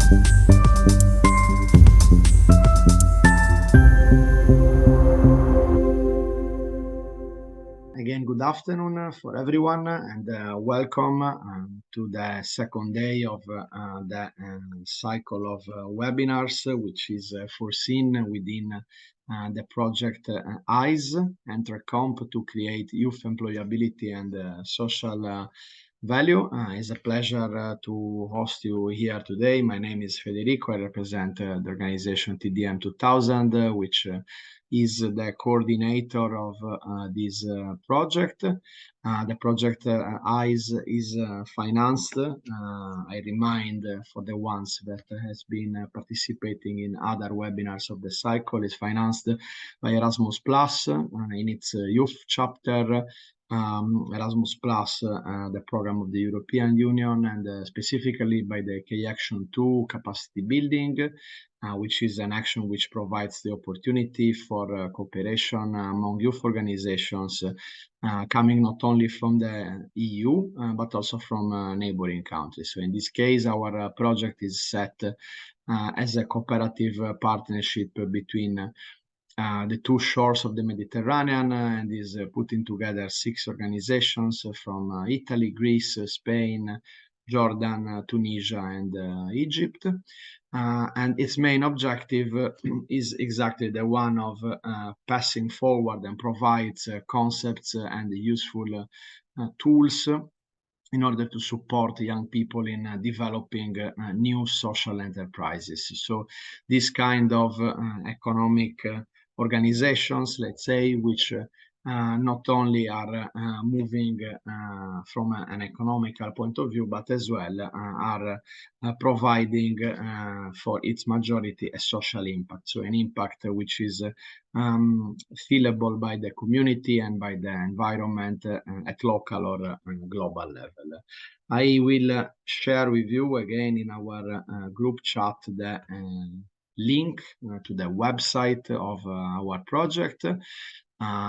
Again, good afternoon for everyone, and welcome to the second day of the cycle of webinars, which is foreseen within the project EYES, Entercomp, to create youth employability and social value. It's a pleasure to host you here today. My name is Federico. I represent the organization TDM 2000, which is the coordinator of this project. The project EYES is financed, I remind for the ones that has been participating in other webinars of the cycle, is financed by Erasmus Plus in its youth chapter. Erasmus Plus, the program of the European Union, and specifically by the Key Action 2 capacity building, which is an action which provides the opportunity for cooperation among youth organizations coming not only from the EU, but also from neighboring countries. So in this case, our project is set as a cooperative partnership between the two shores of the Mediterranean, and is putting together 6 organizations from Italy, Greece, Spain, Jordan, Tunisia, and Egypt. And its main objective is exactly the one of passing forward and provides concepts and useful tools in order to support young people in developing new social enterprises. So this kind of economic organizations, let's say, which not only are moving from an economical point of view, but as well are providing for its majority a social impact. So an impact which is feelable by the community and by the environment at local or global level. I will share with you again in our group chat the link to the website of our project.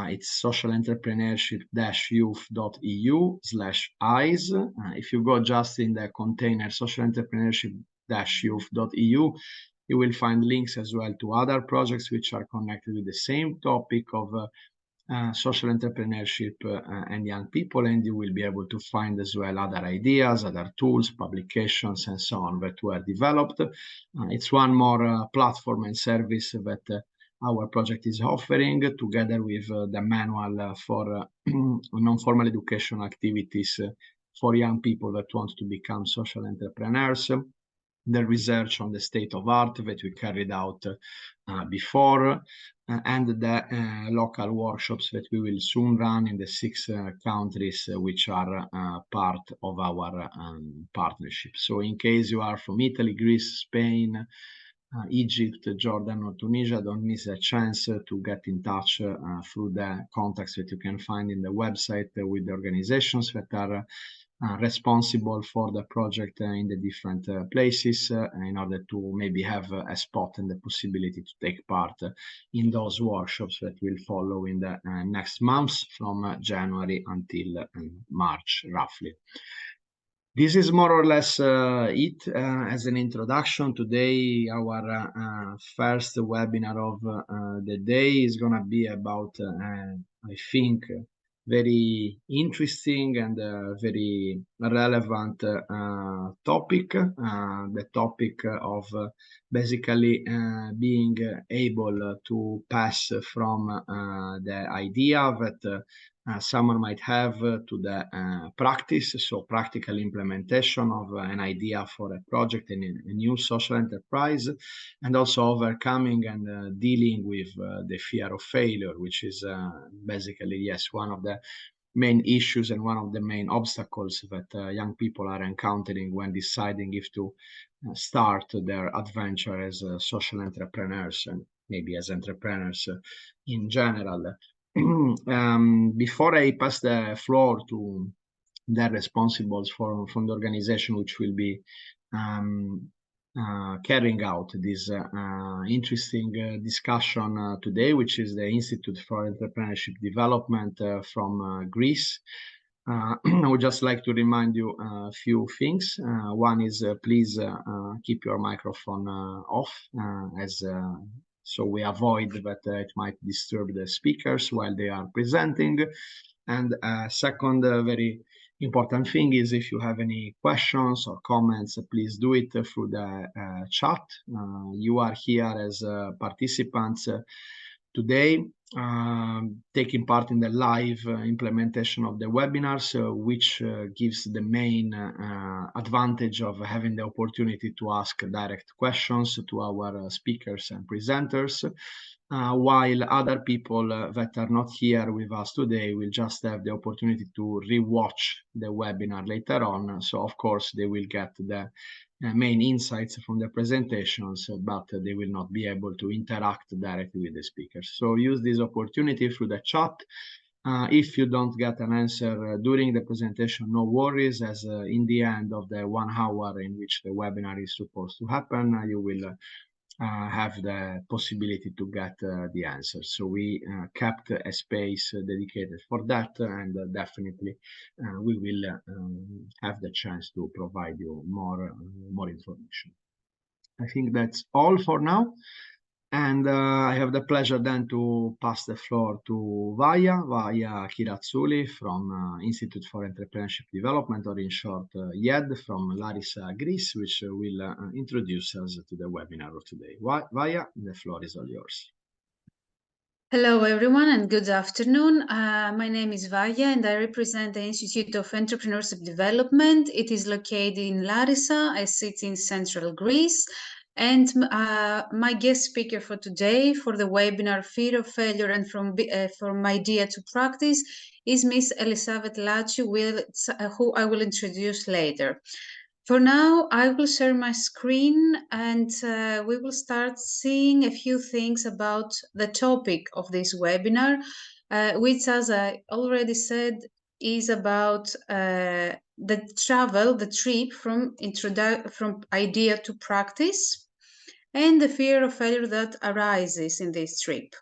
It's socialentrpreneurship-youth.eu/eyes. If you go just in the container socialentrpreneurship-youth.eu, you will find links as well to other projects which are connected with the same topic of social entrepreneurship and young people, and you will be able to find as well other ideas, other tools, publications, and so on that were developed. It's one more platform and service that our project is offering, together with the manual for non-formal educational activities for young people that want to become social entrepreneurs, the research on the state of art that we carried out before, and the local workshops that we will soon run in the 6 countries which are part of our partnership. So in case you are from Italy, Greece, Spain, Egypt, Jordan, or Tunisia, don't miss a chance to get in touch through the contacts that you can find in the website with the organizations that are responsible for the project in the different places, in order to maybe have a spot and the possibility to take part in those workshops that will follow in the next months from January until March, roughly. This is more or less it as an introduction. Today, our first webinar of the day is going to be about, I think, very interesting and very relevant topic, the topic of basically being able to pass from the idea that someone might have to the practice, so practical implementation of an idea for a project and a new social enterprise, and also overcoming and dealing with the fear of failure, which is basically, yes, one of the main issues and one of the main obstacles that young people are encountering when deciding if to start their adventure as social entrepreneurs and maybe as entrepreneurs in general. Before I pass the floor to the responsibles from the organization which will be carrying out this interesting discussion today, which is the Institute for Entrepreneurship Development from Greece. I would just like to remind you a few things. One is please keep your microphone off, so we avoid that it might disturb the speakers while they are presenting. And second, very important thing is if you have any questions or comments, please do it through the chat. You are here as participants today, taking part in the live implementation of the webinars, which gives the main advantage of having the opportunity to ask direct questions to our speakers and presenters, while other people that are not here with us today will just have the opportunity to re-watch the webinar later on. So of course they will get the main insights from the presentations, but they will not be able to interact directly with the speakers. So use this opportunity through the chat. If you don't get an answer during the presentation, no worries, as in the end of the 1 hour in which the webinar is supposed to happen, you will have the possibility to get the answer. So we kept a space dedicated for that, and definitely we will have the chance to provide you more information. I think that's all for now. And I have the pleasure then to pass the floor to Vaia Kiratsuli from Institute for Entrepreneurship Development, or in short, IED, from Larissa, Greece, which will introduce us to the webinar of today. Vaia, the floor is all yours. Hello, everyone, and good afternoon. My name is Vaia, and I represent the Institute of Entrepreneurship Development. It is located in Larissa, a city in central Greece. And my guest speaker for today for the webinar Fear of Failure and From Idea to Practice is Ms. Elisabeth Lachi, who I will introduce later. For now, I will share my screen and we will start seeing a few things about the topic of this webinar, which, as I already said, is about the trip from idea to practice, and the fear of failure that arises in this trip.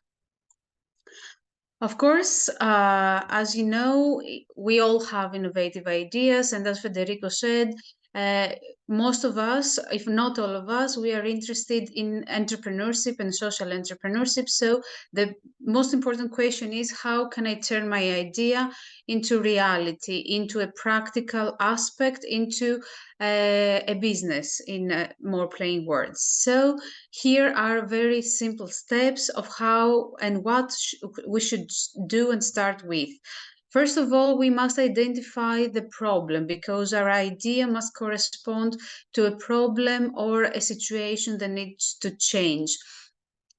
Of course, as you know, we all have innovative ideas, and as Federico said, most of us, if not all of us, we are interested in entrepreneurship and social entrepreneurship. So the most important question is, how can I turn my idea into reality, into a practical aspect, into a business, in more plain words? So here are very simple steps of how and what we should do and start with. First of all, we must identify the problem, because our idea must correspond to a problem or a situation that needs to change.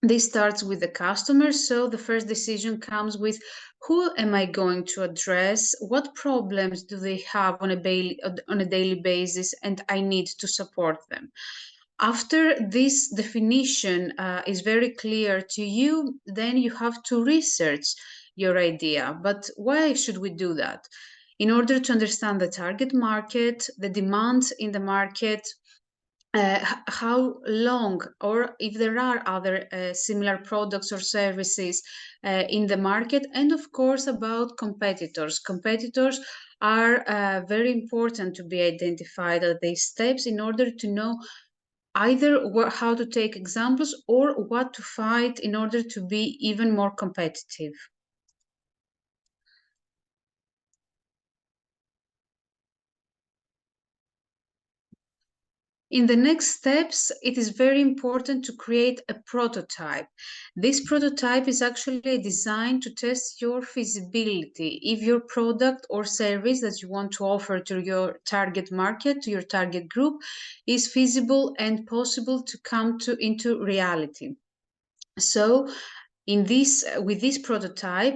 This starts with the customer, so the first decision comes with, who am I going to address? What problems do they have on a daily basis, and I need to support them? After this definition is very clear to you, then you have to research your idea. But why should we do that? In order to understand the target market, the demands in the market, how long, or if there are other similar products or services in the market, and of course about competitors. Competitors are very important to be identified at these steps in order to know either how to take examples or what to fight in order to be even more competitive. In the next steps, it is very important to create a prototype. This prototype is actually designed to test your feasibility. If your product or service that you want to offer to your target market, to your target group, is feasible and possible to come into reality. So with this prototype,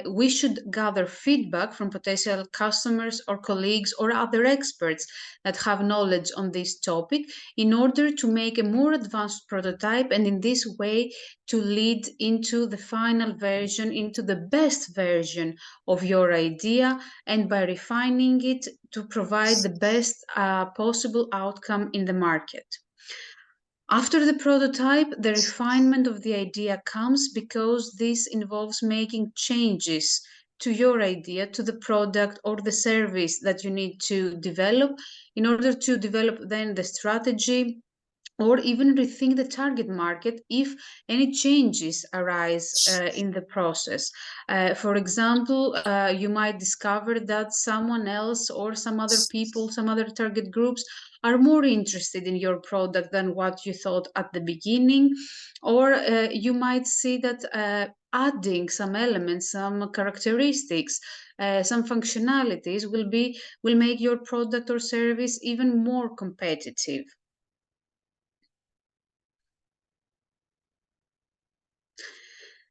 we should gather feedback from potential customers or colleagues or other experts that have knowledge on this topic in order to make a more advanced prototype, and in this way to lead into the final version, into the best version of your idea, and by refining it to provide the best possible outcome in the market. After the prototype, the refinement of the idea comes, because this involves making changes to your idea, to the product or the service that you need to develop in order to develop then the strategy, or even rethink the target market if any changes arise in the process. For example, you might discover that someone else or some other people, some other target groups are more interested in your product than what you thought at the beginning, or you might see that adding some elements, some characteristics, some functionalities will make your product or service even more competitive.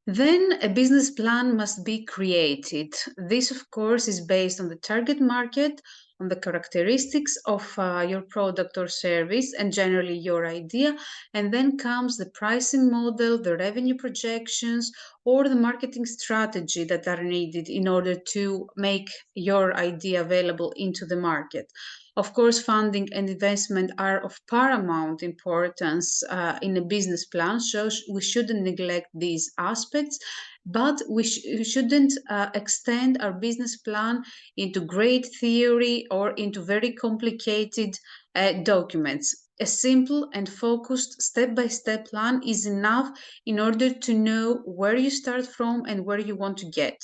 Then a business plan must be created. This, of course, is based on the target market, on the characteristics of your product or service, and generally your idea. And then comes the pricing model, the revenue projections, or the marketing strategy that are needed in order to make your idea available into the market. Of course, funding and investment are of paramount importance in a business plan, so we shouldn't neglect these aspects, but we shouldn't extend our business plan into great theory or into very complicated documents. A simple and focused step-by-step plan is enough in order to know where you start from and where you want to get.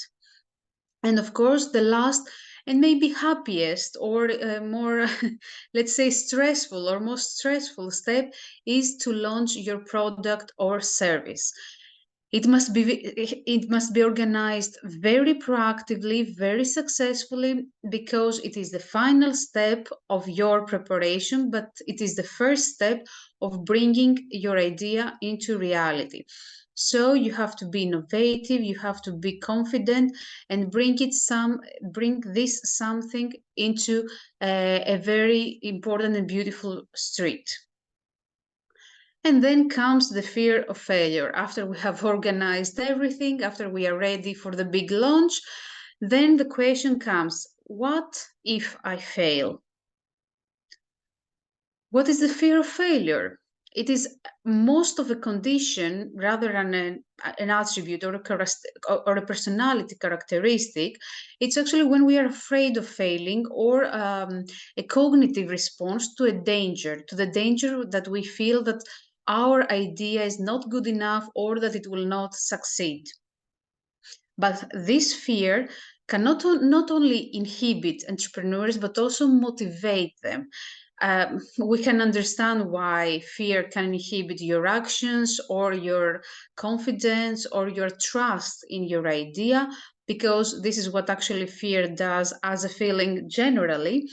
And of course, the last and maybe happiest or more, let's say, stressful or most stressful step is to launch your product or service. It must be organized very proactively, very successfully, because it is the final step of your preparation, but it is the first step of bringing your idea into reality. So you have to be innovative, you have to be confident, and bring this something into a very important and beautiful street. And then comes the fear of failure. After we have organized everything, after we are ready for the big launch, then the question comes, what if I fail? What is the fear of failure? It is most of a condition rather than an attribute or a personality characteristic. It's actually when we are afraid of failing, or a cognitive response to the danger that we feel that our idea is not good enough or that it will not succeed. But this fear can not only inhibit entrepreneurs, but also motivate them. We can understand why fear can inhibit your actions or your confidence or your trust in your idea, because this is what actually fear does as a feeling generally.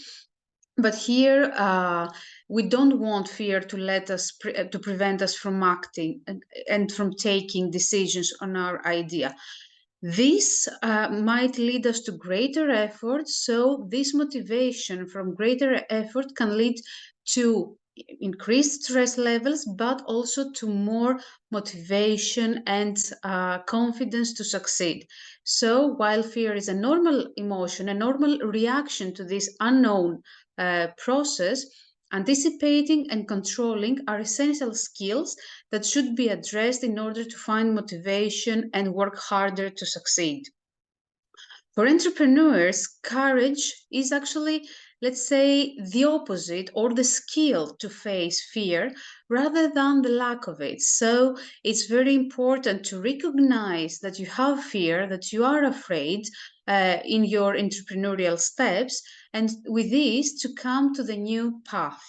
But here, we don't want fear to let us to prevent us from acting and from taking decisions on our idea. This might lead us to greater effort. So this motivation from greater effort can lead to increased stress levels, but also to more motivation and confidence to succeed. So while fear is a normal emotion, a normal reaction to this unknown process, anticipating and controlling are essential skills that should be addressed in order to find motivation and work harder to succeed. For entrepreneurs, courage is actually, let's say, the opposite, or the skill to face fear rather than the lack of it. So it's very important to recognize that you have fear, that you are afraid in your entrepreneurial steps, and with this to come to the new path.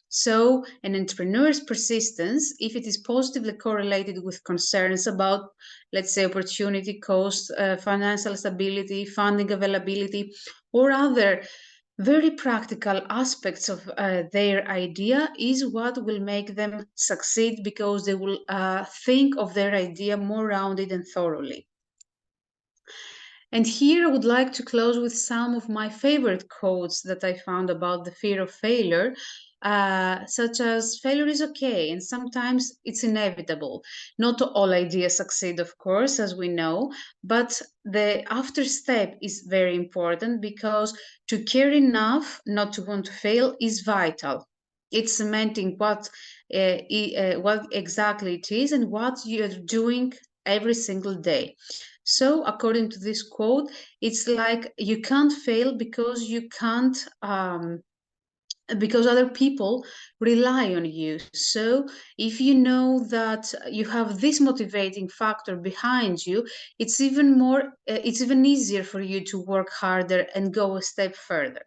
So an entrepreneur's persistence, if it is positively correlated with concerns about, let's say, opportunity cost, financial stability, funding availability, or other very practical aspects of their idea, is what will make them succeed, because they will think of their idea more rounded and thoroughly. And here I would like to close with some of my favorite quotes that I found about the fear of failure, such as failure is okay and sometimes it's inevitable. Not all ideas succeed, of course, as we know, but the after step is very important, because to care enough not to want to fail is vital. It's cementing what exactly it is and what you're doing every single day. So according to this quote, it's like you can't fail because you can't because other people rely on you. So if you know that you have this motivating factor behind you, it's even easier for you to work harder and go a step further.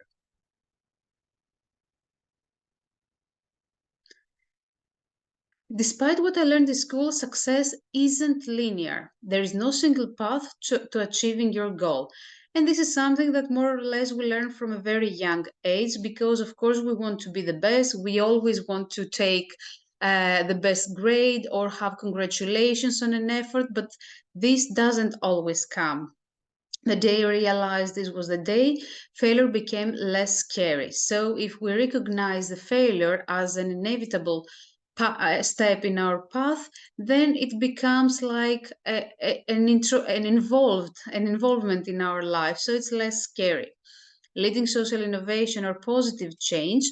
Despite what I learned in school, success isn't linear. There is no single path to achieving your goal. And this is something that more or less we learn from a very young age because, of course, we want to be the best. We always want to take the best grade or have congratulations on an effort, but this doesn't always come. The day I realized this was the day, failure became less scary. So if we recognize the failure as an inevitable step in our path, then it becomes like an involvement in our life. So it's less scary. Leading social innovation or positive change,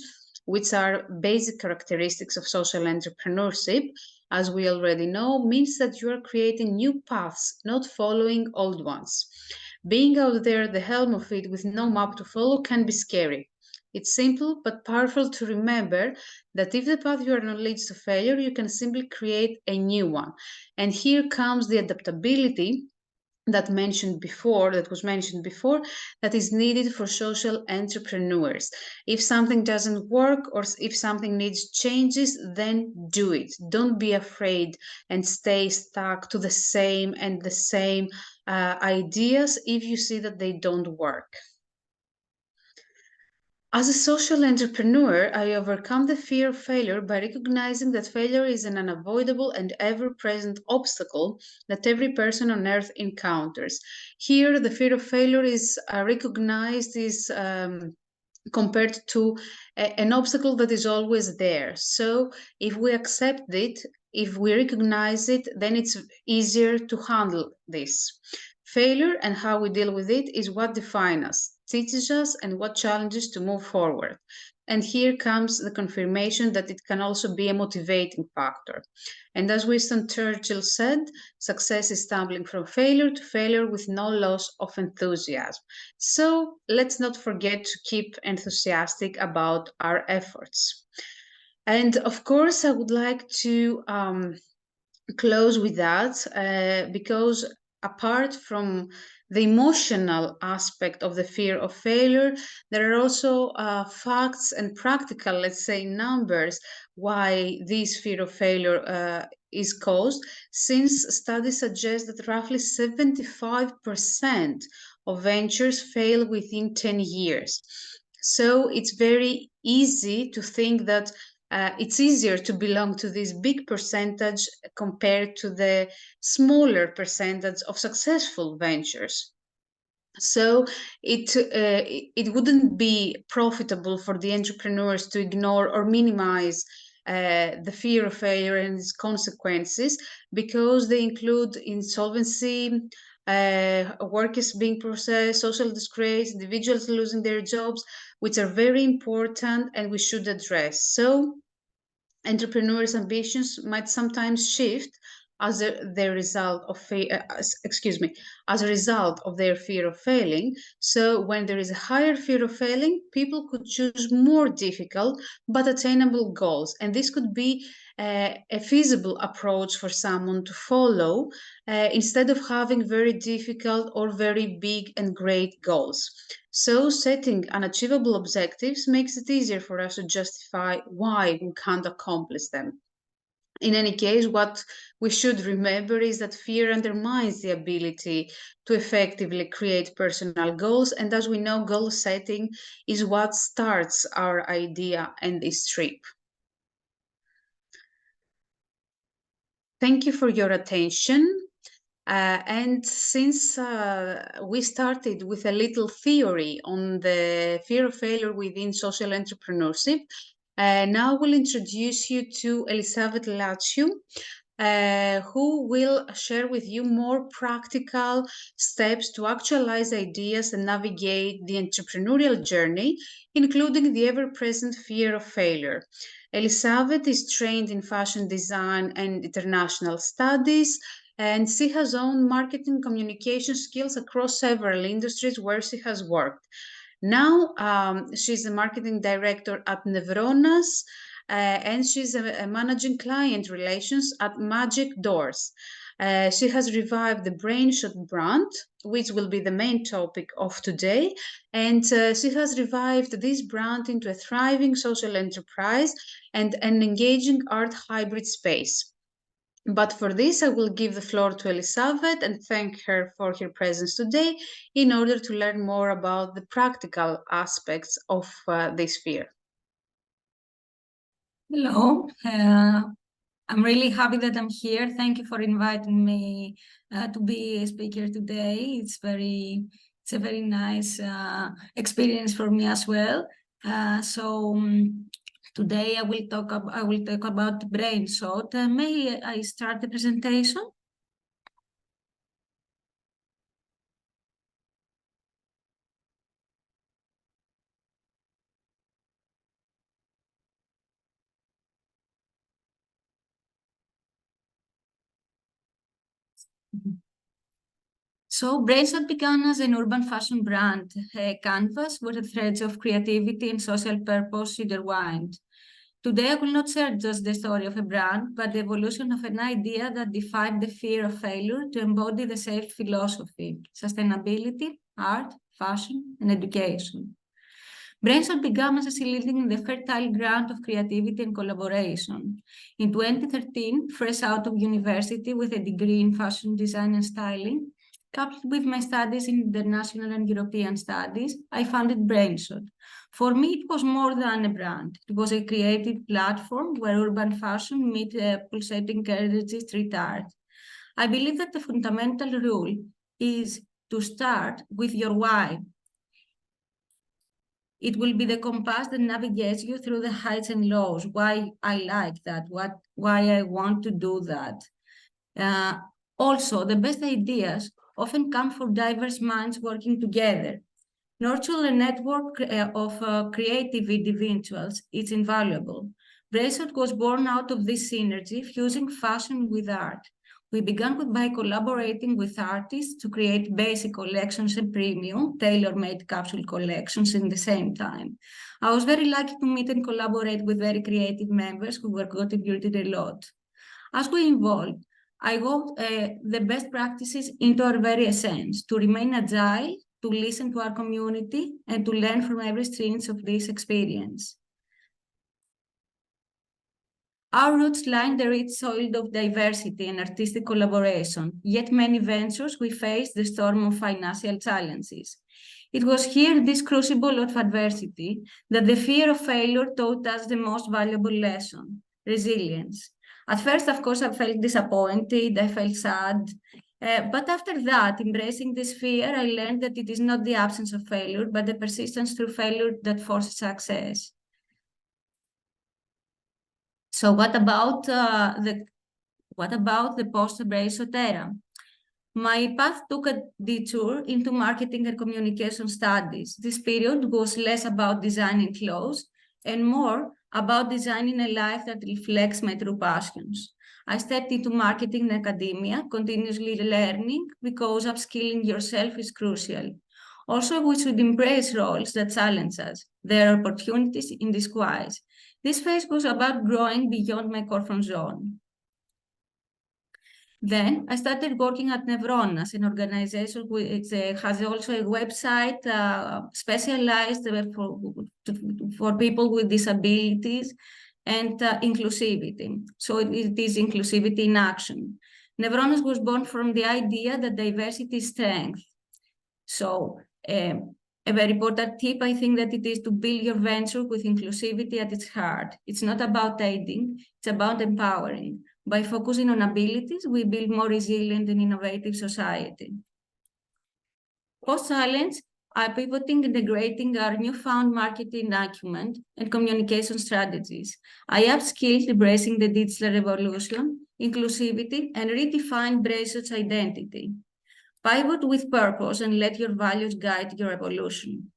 which are basic characteristics of social entrepreneurship, as we already know, means that you are creating new paths, not following old ones. Being out there at the helm of it with no map to follow can be scary. It's simple but powerful to remember that if the path you are on leads to failure, you can simply create a new one. And here comes the adaptability that was mentioned before, that is needed for social entrepreneurs. If something doesn't work or if something needs changes, then do it. Don't be afraid and stay stuck to the same ideas if you see that they don't work. As a social entrepreneur, I overcome the fear of failure by recognizing that failure is an unavoidable and ever present obstacle that every person on earth encounters. Here, the fear of failure is recognized is compared to an obstacle that is always there. So, if we accept it, if we recognize it, then it's easier to handle this. Failure and how we deal with it is what defines us, teaches us, and what challenges to move forward. And here comes the confirmation that it can also be a motivating factor. And as Winston Churchill said, success is stumbling from failure to failure with no loss of enthusiasm. So let's not forget to keep enthusiastic about our efforts. And of course, I would like to close with that because apart from the emotional aspect of the fear of failure, there are also facts and practical, let's say, numbers why this fear of failure is caused, since studies suggest that roughly 75% of ventures fail within 10 years. So it's very easy to think that it's easier to belong to this big percentage compared to the smaller percentage of successful ventures. So it wouldn't be profitable for the entrepreneurs to ignore or minimize the fear of failure and its consequences, because they include insolvency, workers being processed, social disgrace, individuals losing their jobs, which are very important and we should address. So entrepreneurs' ambitions might sometimes shift as a result of as a result of their fear of failing. So when there is a higher fear of failing, people could choose more difficult but attainable goals, and this could be a feasible approach for someone to follow instead of having very difficult or very big and great goals. So, setting unachievable objectives makes it easier for us to justify why we can't accomplish them. In any case, what we should remember is that fear undermines the ability to effectively create personal goals. And as we know, goal setting is what starts our idea and this trip. Thank you for your attention. And since we started with a little theory on the fear of failure within social entrepreneurship, now we'll introduce you to Elisabeth Laciu, who will share with you more practical steps to actualize ideas and navigate the entrepreneurial journey, including the ever-present fear of failure. Elisabeth is trained in fashion design and international studies. and she has owned marketing communication skills across several industries where she has worked. Now, she's a marketing director at Nevronas, and she's a managing client relations at Magic Doors. She has revived the Brainshot brand, which will be the main topic of today. And she has revived this brand into a thriving social enterprise and an engaging art hybrid space. But for this, I will give the floor to Elisabeth and thank her for her presence today in order to learn more about the practical aspects of this sphere. Hello, I'm really happy that I'm here. Thank you for inviting me to be a speaker today. It's a very nice experience for me as well. Today I will talk about Brainshot. May I start the presentation? So Brainshot began as an urban fashion brand, a canvas where the threads of creativity and social purpose intertwined. Today, I will not share just the story of a brand, but the evolution of an idea that defied the fear of failure to embody the shared philosophy, sustainability, art, fashion, and education. Brainshot began as a leading in the fertile ground of creativity and collaboration. In 2013, fresh out of university with a degree in fashion design and styling, coupled with my studies in international and European studies, I founded Brainshot. For me, it was more than a brand. It was a creative platform where urban fashion met pulsating energy street art. I believe that the fundamental rule is to start with your why. It will be the compass that navigates you through the heights and lows, why I like that, why I want to do that. Also, the best ideas often come from diverse minds working together. Nurture a network of creative individuals. It's invaluable. Brainshot was born out of this synergy, fusing fashion with art. We began by collaborating with artists to create basic collections and premium, tailor-made capsule collections in the same time. I was very lucky to meet and collaborate with very creative members who were contributed a lot. As we evolved, I got the best practices into our very essence, to remain agile, to listen to our community, and to learn from every strand of this experience. Our roots lie in the rich soil of diversity and artistic collaboration, yet many ventures we faced the storm of financial challenges. It was here, this crucible of adversity, that the fear of failure taught us the most valuable lesson: resilience. At first, of course, I felt disappointed, I felt sad. But after that, embracing this fear, I learned that it is not the absence of failure, but the persistence through failure that forces success. So what about the post-Brainshot era? My path took a detour into marketing and communication studies. This period was less about designing clothes and more about designing a life that reflects my true passions. I stepped into marketing and academia, continuously learning, because upskilling yourself is crucial. Also, we should embrace roles that challenge us. There are opportunities in disguise. This phase was about growing beyond my comfort zone. Then I started working at Nevronas, an organization which has also a website specialized for people with disabilities and inclusivity. So it is inclusivity in action. Nevronas was born from the idea that diversity is strength. So a very important tip, I think, that it is to build your venture with inclusivity at its heart. It's not about aiding, it's about empowering. By focusing on abilities, we build more resilient and innovative society. Post-challenge, I pivoting, integrating our newfound marketing acumen and communication strategies. I upskilled, embracing the digital revolution, inclusivity, and redefine Brainshot's identity. Pivot with purpose and let your values guide your evolution.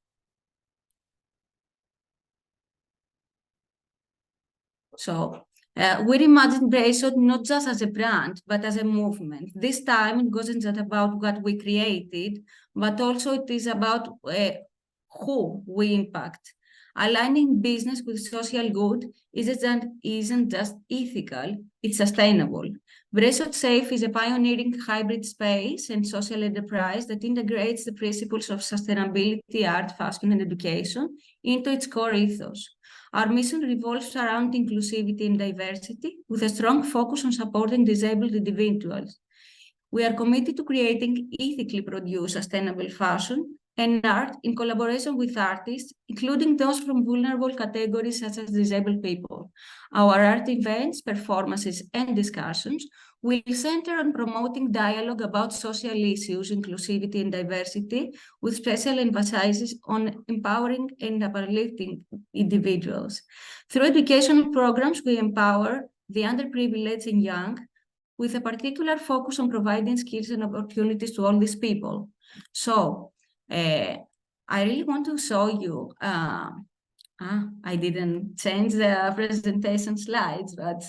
So, We reimagined Brainshot not just as a brand, but as a movement. This time, it wasn't just about what we created, but also it is about who we impact. Aligning business with social good isn't just ethical, it's sustainable. Brainshot Safe is a pioneering hybrid space and social enterprise that integrates the principles of sustainability, art, fashion, and education into its core ethos. Our mission revolves around inclusivity and diversity, with a strong focus on supporting disabled individuals. We are committed to creating ethically produced sustainable fashion and art in collaboration with artists, including those from vulnerable categories such as disabled people. Our art events, performances, and discussions will center on promoting dialogue about social issues, inclusivity, and diversity, with special emphasis on empowering and uplifting individuals. Through educational programs, we empower the underprivileged and young, with a particular focus on providing skills and opportunities to all these people. So, I really want to show you, I didn't change the presentation slides, but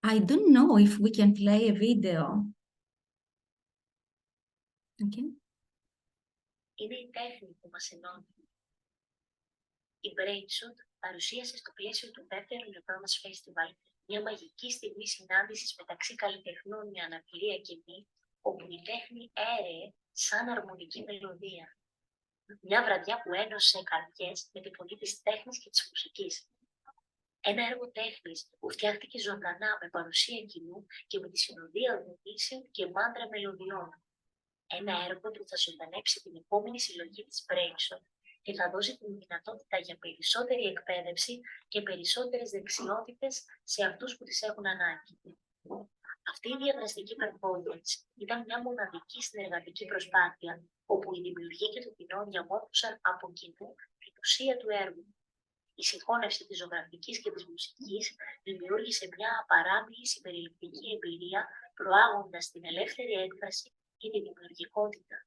I don't know if we can play a video. Okay. Είναι η τέχνη που μας ενώνει. Η Brainshot παρουσίασε στο πλαίσιο του δεύτερου Performance Festival μια μαγική στιγμή συνάντησης μεταξύ καλλιτεχνών με αναπηρία και μη, όπου η τέχνη έρεε σαν αρμονική μελωδία. Μια βραδιά που ένωσε καρδιές με τη φωνή της τέχνης και της μουσικής. Ένα έργο τέχνης που φτιάχτηκε ζωντανά με παρουσία κοινού και με τη συνοδεία οδηγήσεων και μάντρα μελωδιών. Ένα έργο που θα ζωντανέψει την επόμενη συλλογή της Brainshot και θα δώσει την δυνατότητα για περισσότερη εκπαίδευση και περισσότερες δεξιότητες σε αυτούς που τις έχουν ανάγκη. Αυτή η διαδραστική performance ήταν μια μοναδική συνεργατική προσπάθεια, όπου οι δημιουργοί και το κοινό διαμόρφωσαν από κοινού την ουσία του έργου. Η συγχώνευση της ζωγραφικής και της μουσικής δημιούργησε μια απαράμιλη συμπεριληπτική εμπειρία, προάγοντας την ελεύθερη έκφραση και τη δημιουργικότητα.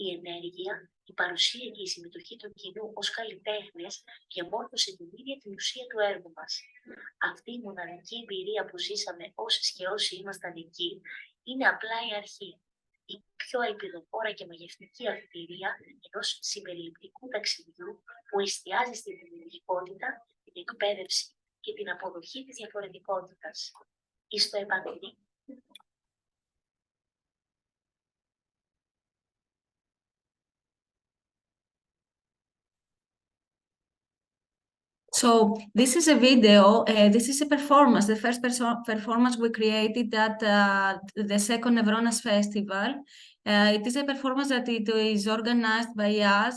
Η ενέργεια, η παρουσία και η συμμετοχή του κοινού ως καλλιτέχνες διαμόρφωσε την ίδια την ουσία του έργου μας. Αυτή η μοναδική εμπειρία που ζήσαμε όσες και όσοι ήμασταν εκεί είναι απλά η αρχή. Η πιο ελπιδοφόρα και μαγευτική αφιτηρία ενός συμπεριληπτικού ταξιδιού που εστιάζει στη δημιουργικότητα, την εκπαίδευση και την αποδοχή της διαφορετικότητας. Εις το επανειδή. So this is a video, this is a performance, the first performance we created at the second Nevronas Festival. It is a performance that it is organized by us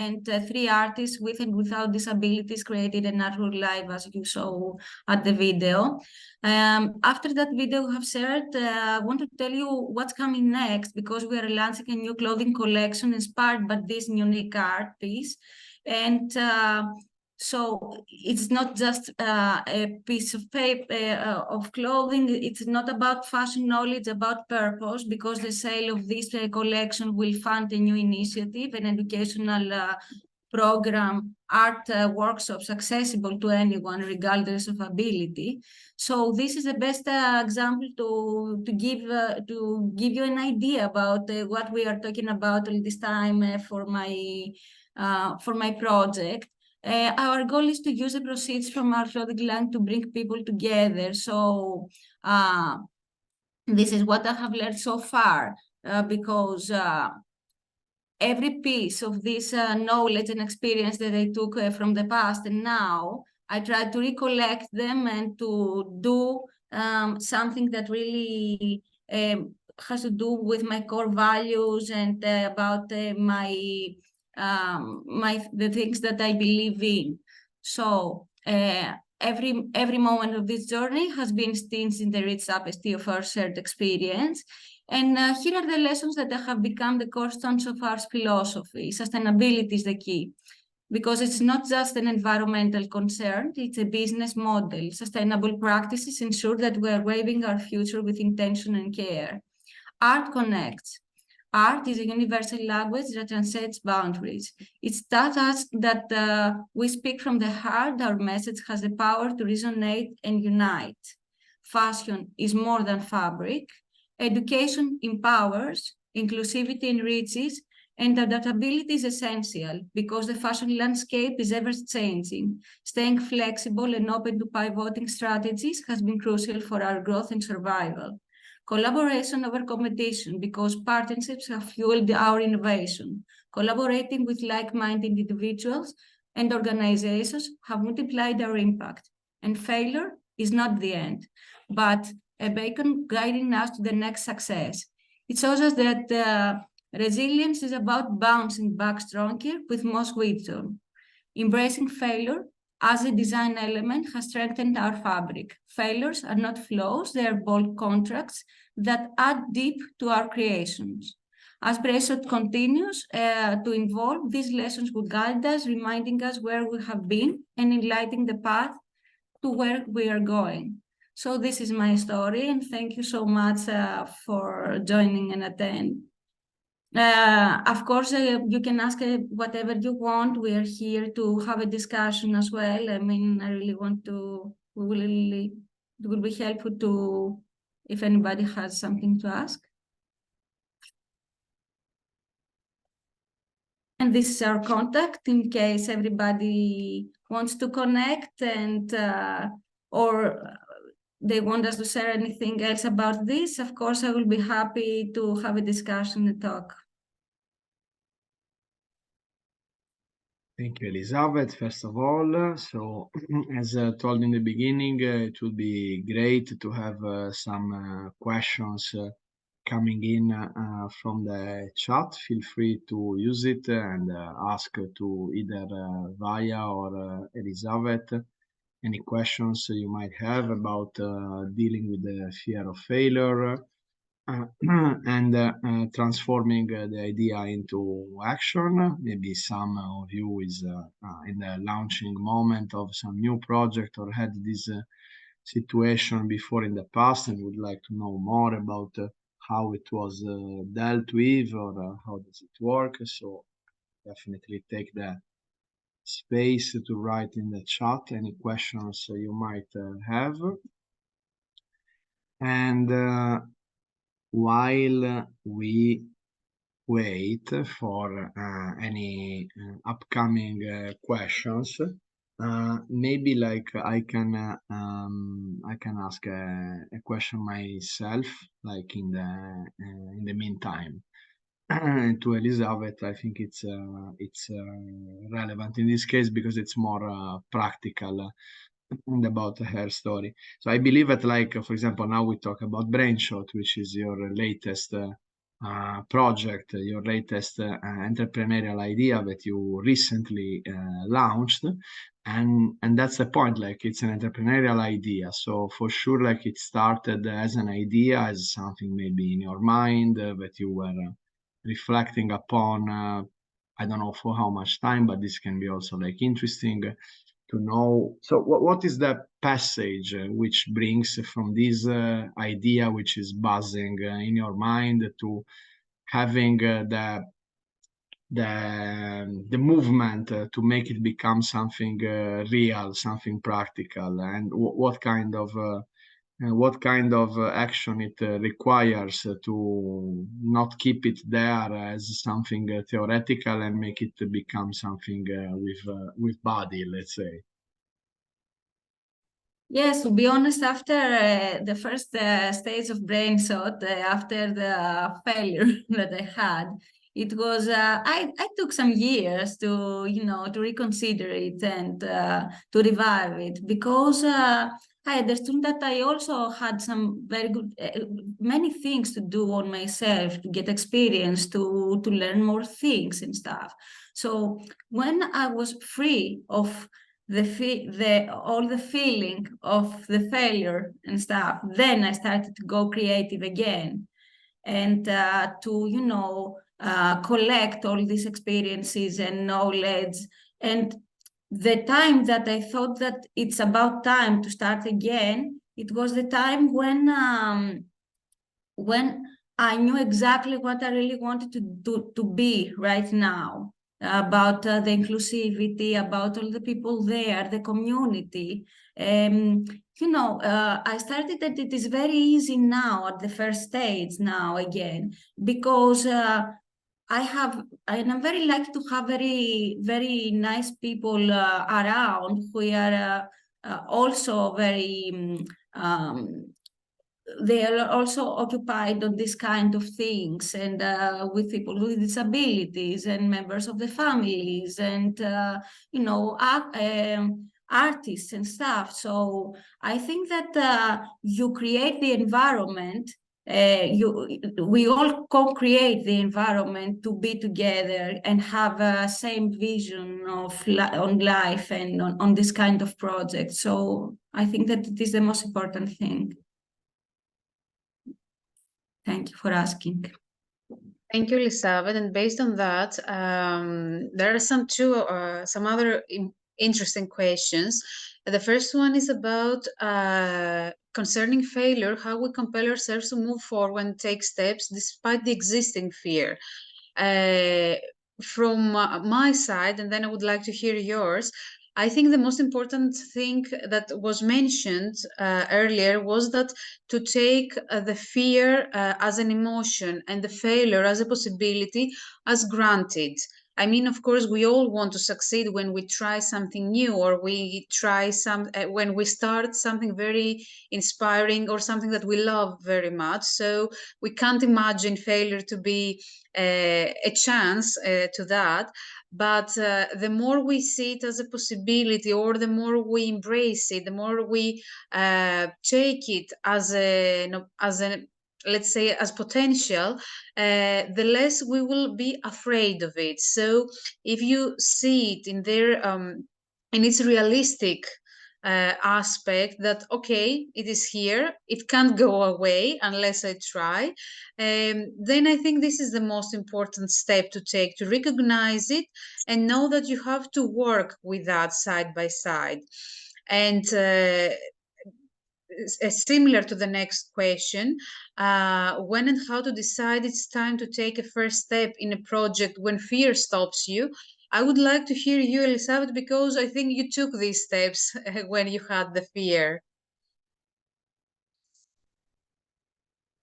and 3 artists with and without disabilities created an artwork live, as you saw at the video. After that video we have shared, I want to tell you what's coming next, because we are launching a new clothing collection inspired by this unique art piece. And so it's not just a piece of paper, of clothing. It's not about fashion knowledge, about purpose, because the sale of this collection will fund a new initiative, an educational program, art workshops accessible to anyone regardless of ability. So this is the best example to give you an idea about what we are talking about all this time for my project. Our goal is to use the proceeds from our clothing line to bring people together. So this is what I have learned so far, because every piece of this knowledge and experience that I took from the past and now, I try to recollect them and to do something that really has to do with my core values and about the things that I believe in. So every moment of this journey has been stitched in the rich tapestry of our shared experience. And here are the lessons that have become the cornerstones of our philosophy. Sustainability is the key, because it's not just an environmental concern, it's a business model. Sustainable practices ensure that we are weaving our future with intention and care. Art connects. Art is a universal language that transcends boundaries. It's taught us that we speak from the heart, our message has the power to resonate and unite. Fashion is more than fabric. Education empowers, inclusivity enriches, and adaptability is essential because the fashion landscape is ever-changing. Staying flexible and open to pivoting strategies has been crucial for our growth and survival. Collaboration over competition, because partnerships have fueled our innovation. Collaborating with like-minded individuals and organizations have multiplied our impact. And failure is not the end, but a beacon guiding us to the next success. It shows us that resilience is about bouncing back stronger with most wisdom. Embracing failure as a design element has strengthened our fabric. Failures are not flaws, they are bold contracts that add deep to our creations. As Brainshot continues to evolve, these lessons will guide us, reminding us where we have been and enlightening the path to where we are going. So this is my story, and thank you so much for joining and attend. Of course, you can ask whatever you want. We are here to have a discussion as well. I mean, I really want to, it will be helpful to, if anybody has something to ask. And this is our contact in case everybody wants to connect and, or they want us to share anything else about this. Of course, I will be happy to have a discussion and talk. Thank you, Elizabeth, first of all. So, as told in the beginning, it would be great to have some questions coming in from the chat. Feel free to use it and ask to either Vaya or Elizabeth any questions you might have about dealing with the fear of failure and transforming the idea into action. Maybe some of you is in the launching moment of some new project or had this situation before in the past and would like to know more about how it was dealt with or how does it work. So definitely take the space to write in the chat any questions you might have. And while we wait for any upcoming questions, maybe like I can ask a question myself, like in the meantime. To Elizabeth, I think it's relevant in this case because it's more practical and about her story. So I believe that, like, for example, now we talk about Brainshot, which is your latest project, your latest entrepreneurial idea that you recently launched, and that's the point. Like, it's an entrepreneurial idea, so for sure, like, it started as an idea, as something maybe in your mind that you were reflecting upon. I don't know for how much time, but this can be also like interesting to know. So what is the passage which brings from this idea which is buzzing in your mind to having the movement to make it become something real, something practical, and what kind of action it requires to not keep it there as something theoretical and make it become something with body, let's say. Yes, to be honest, after the first stage of Brainshot, after the failure that I had, it was I took some years to to reconsider it and to revive it because I understood that I also had some very good many things to do on myself, to get experience, to learn more things and stuff. So when I was free of all the feeling of the failure and stuff, then I started to go creative again and to collect all these experiences and knowledge. And the time that I thought that it's about time to start again, it was the time when I knew exactly what I really wanted to be right now, about the inclusivity, about all the people there, the community. I started that it is very easy now at the first stage now again, because I'm very lucky to have very, very nice people around who are also very, they are also occupied on this kind of things, and with people with disabilities and members of the families, and artists and stuff. So I think that you create the environment. We all co-create the environment to be together and have a same vision of on life and on this kind of project. So I think that it is the most important thing. Thank you for asking. Thank you, Elisabeth. And based on that, there are some other interesting questions. The first one is about concerning failure, how we compel ourselves to move forward and take steps despite the existing fear. From my side, and then I would like to hear yours, I think the most important thing that was mentioned earlier was that to take the fear as an emotion and the failure as a possibility as granted. I mean, of course, we all want to succeed when we try something new, or we try when we start something very inspiring or something that we love very much. So we can't imagine failure to be a chance to that. But the more we see it as a possibility, or the more we embrace it, the more we take it as a let's say as potential, the less we will be afraid of it. So if you see it in its realistic aspect, that okay, it is here, it can't go away unless I try, then I think this is the most important step to take, to recognize it and know that you have to work with that side by side. And similar to the next question, when and how to decide it's time to take a first step in a project when fear stops you. I would like to hear you, Elisabeth, because I think you took these steps when you had the fear.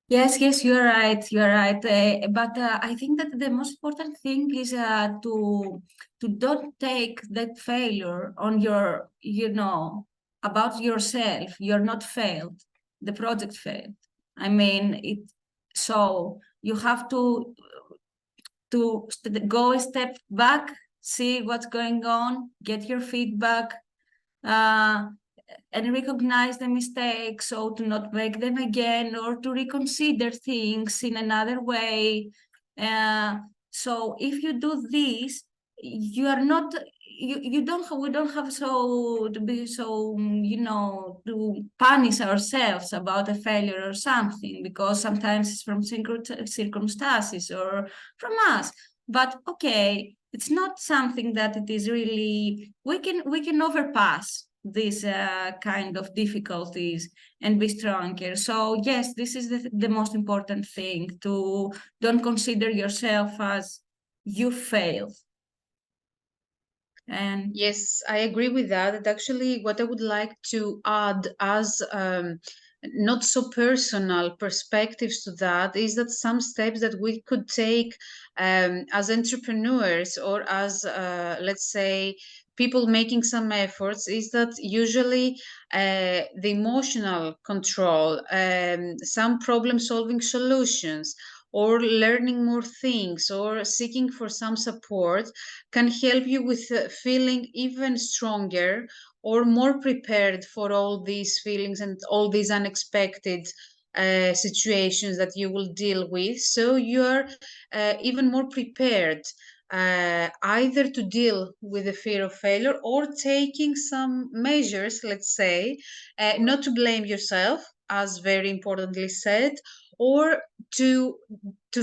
Yes, you're right. You're right. But I think that the most important thing is to don't take that failure on your, about yourself. You're not failed. The project failed. I mean, so you have to go a step back, see what's going on, get your feedback, and recognize the mistakes, so to not make them again, or to reconsider things in another way. So if you do this, you are not, we don't have to be so, to punish ourselves about a failure or something, because sometimes it's from circumstances or from us. But okay, it's not something that it is really, we can overpass these kind of difficulties and be stronger. So yes, this is the most important thing, to don't consider yourself as you failed. And yes, I agree with that. And actually, what I would like to add as not so personal perspectives to that is that some steps that we could take as entrepreneurs, or as let's say people making some efforts, is that usually the emotional control, some problem solving solutions, or learning more things, or seeking for some support can help you with feeling even stronger or more prepared for all these feelings and all these unexpected situations that you will deal with. So you're even more prepared either to deal with the fear of failure, or taking some measures, let's say, not to blame yourself, as very importantly said, or to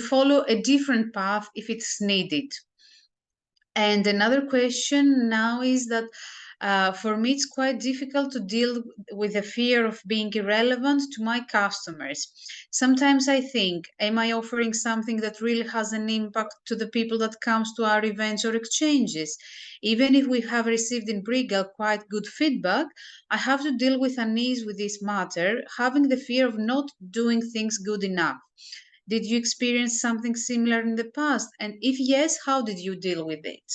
follow a different path if it's needed. And another question now is that For me, it's quite difficult to deal with the fear of being irrelevant to my customers. Sometimes I think, am I offering something that really has an impact to the people that comes to our events or exchanges? Even if we have received in Brigal quite good feedback, I have to deal with unease with this matter, having the fear of not doing things good enough. Did you experience something similar in the past? And if yes, how did you deal with it?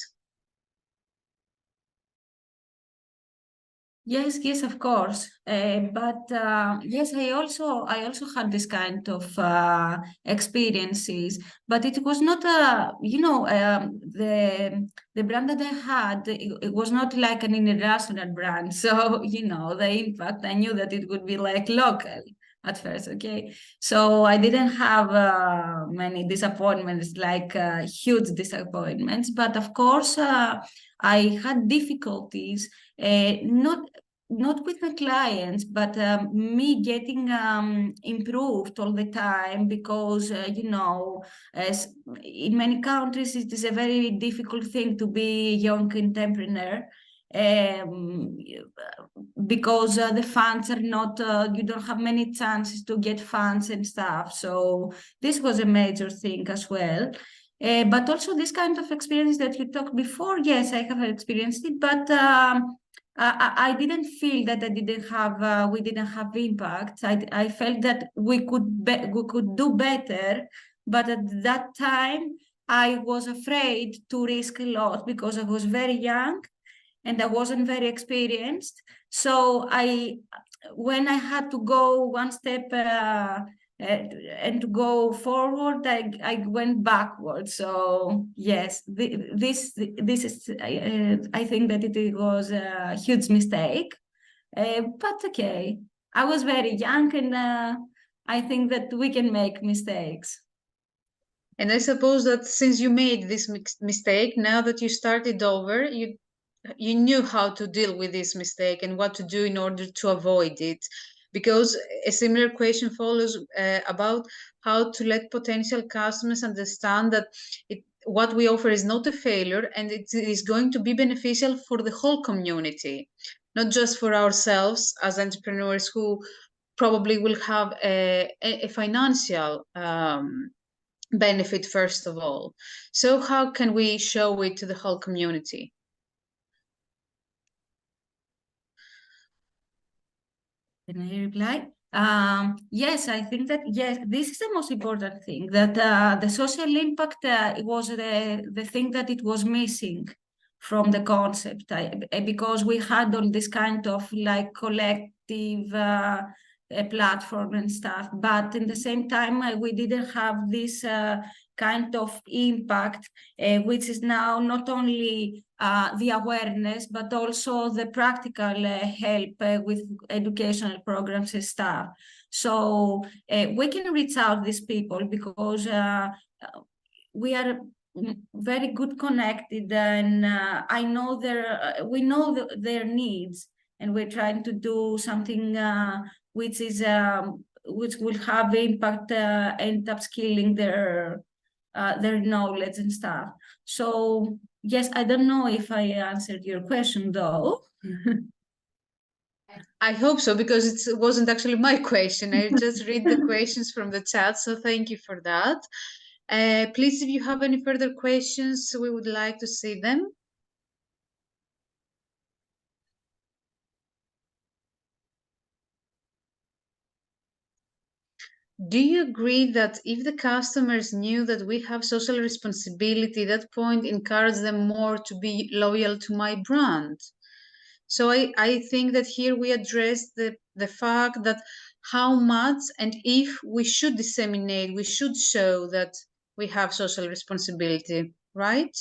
Yes, yes, of course. But yes, I also had this kind of experiences. But it was not the brand that I had. It was not like an international brand. So the impact. I knew that it would be like local at first. Okay, so I didn't have many disappointments, like huge disappointments. But of course, I had difficulties. Not with my clients, but me getting improved all the time, because as in many countries it is a very difficult thing to be a young entrepreneur, because the funds are not, you don't have many chances to get funds and stuff. So this was a major thing as well. But also this kind of experience that you talked before, yes, I have experienced it, but I didn't feel that we didn't have impact. I felt that we could do better, but at that time I was afraid to risk a lot because I was very young and I wasn't very experienced. So when I had to go one step and to go forward, I went backwards. So yes, this is I think that it was a huge mistake, but okay. I was very young, and I think that we can make mistakes. And I suppose that since you made this mistake, now that you started over, you knew how to deal with this mistake and what to do in order to avoid it. Because a similar question follows about how to let potential customers understand that what we offer is not a failure and it is going to be beneficial for the whole community, not just for ourselves as entrepreneurs who probably will have a financial benefit first of all. So how can we show it to the whole community? Can I reply? Yes, I think that, yes, this is the most important thing, that the social impact was the thing that it was missing from the concept, because we had all this kind of like collective platform and stuff, but in the same time we didn't have this kind of impact, which is now not only the awareness, but also the practical help with educational programs and stuff. So we can reach out these people because we are very good connected, and I know we know their needs, and we're trying to do something which will have impact and upskilling their knowledge and stuff. So yes, I don't know if I answered your question though. I hope so, because it wasn't actually my question. I just read the questions from the chat, so thank you for that. Please, if you have any further questions, we would like to see them. Do you agree that if the customers knew that we have social responsibility, that point encourage them more to be loyal to my brand? So I think that here we address the fact that how much and if we should disseminate, we should show that we have social responsibility, right?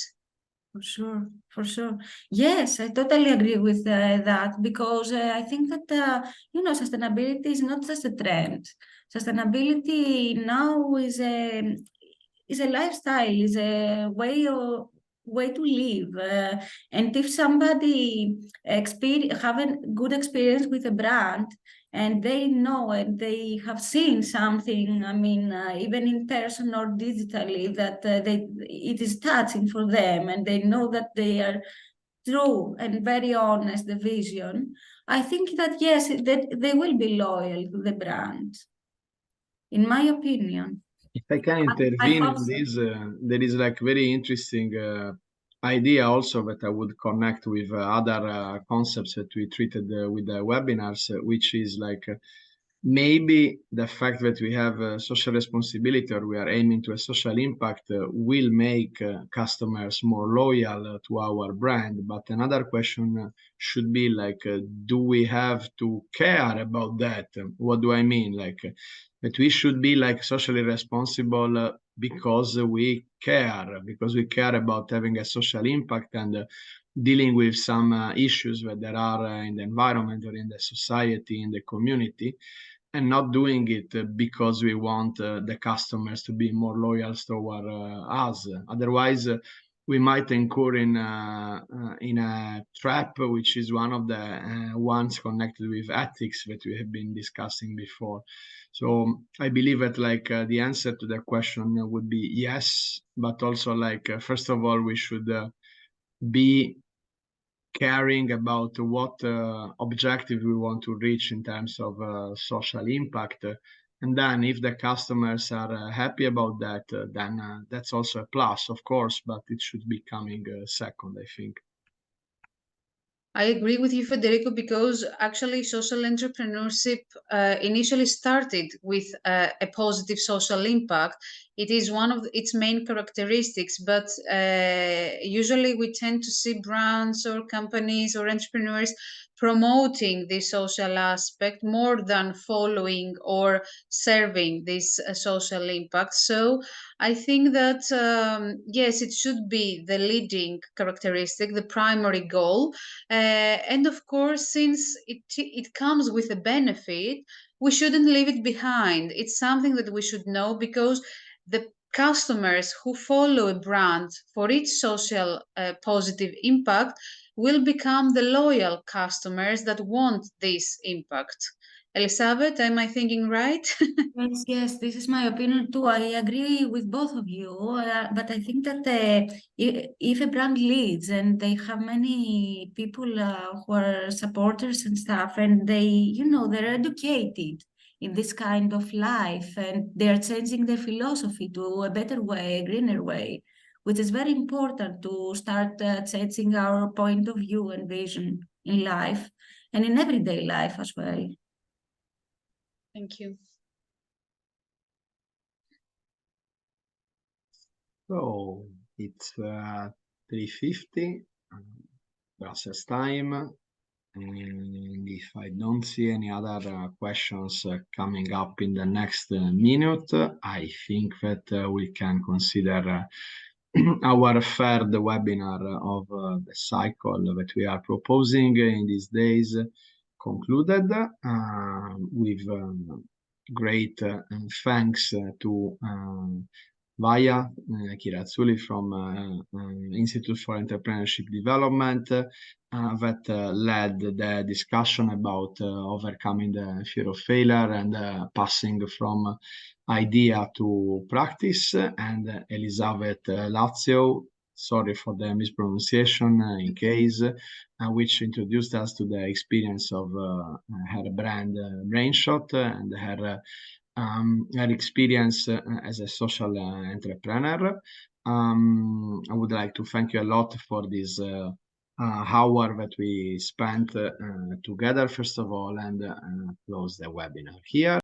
For sure, for sure. Yes, I totally agree with that, because I think that, sustainability is not just a trend. Sustainability now is a lifestyle, is a way to live. And if somebody have a good experience with a brand, and they know and they have seen something, I mean, even in person or digitally, that it is touching for them, and they know that they are true and very honest the vision, I think that yes, that they will be loyal to the brand, in my opinion. If I can I intervene hope in so. this, there is like very interesting idea also that I would connect with other concepts that we treated with the webinars, which is like maybe the fact that we have a social responsibility or we are aiming to a social impact will make customers more loyal to our brand. But another question should be like, do we have to care about that? What do I mean? Like that we should be like socially responsible because we care about having a social impact and dealing with some issues that there are in the environment or in the society, in the community, and not doing it because we want the customers to be more loyal toward us. Otherwise, we might incur in a trap, which is one of the ones connected with ethics that we have been discussing before. So I believe that like the answer to the question would be yes, but also like first of all we should be caring about what objective we want to reach in terms of social impact. And then if the customers are happy about that, then that's also a plus, of course, but it should be coming second, I think. I agree with you, Federico, because actually social entrepreneurship initially started with a positive social impact. It is one of its main characteristics, but usually we tend to see brands or companies or entrepreneurs promoting the social aspect more than following or serving this social impact. So I think that, yes, it should be the leading characteristic, the primary goal. And of course, since it comes with a benefit, we shouldn't leave it behind. It's something that we should know because the customers who follow a brand for its social positive impact will become the loyal customers that want this impact. Elizabeth, am I thinking right? Yes, yes, this is my opinion too. I agree with both of you, but I think that if a brand leads and they have many people who are supporters and stuff, and they, they're educated in this kind of life, and they're changing their philosophy to a better way, a greener way, which is very important to start changing our point of view and vision in life and in everyday life as well. Thank you. So it's 3:50 process time, and if I don't see any other questions coming up in the next minute, I think that we can consider our third webinar of the cycle that we are proposing in these days concluded with great thanks to Vaya Chirazzulli from Institute for Entrepreneurship Development that led the discussion about overcoming the fear of failure and passing from idea to practice, and Elisabeth Lazio, sorry for the mispronunciation in case, which introduced us to the experience of her brand Brainshot and her experience as a social entrepreneur. I would like to thank you a lot for this hour that we spent together, first of all, and close the webinar here.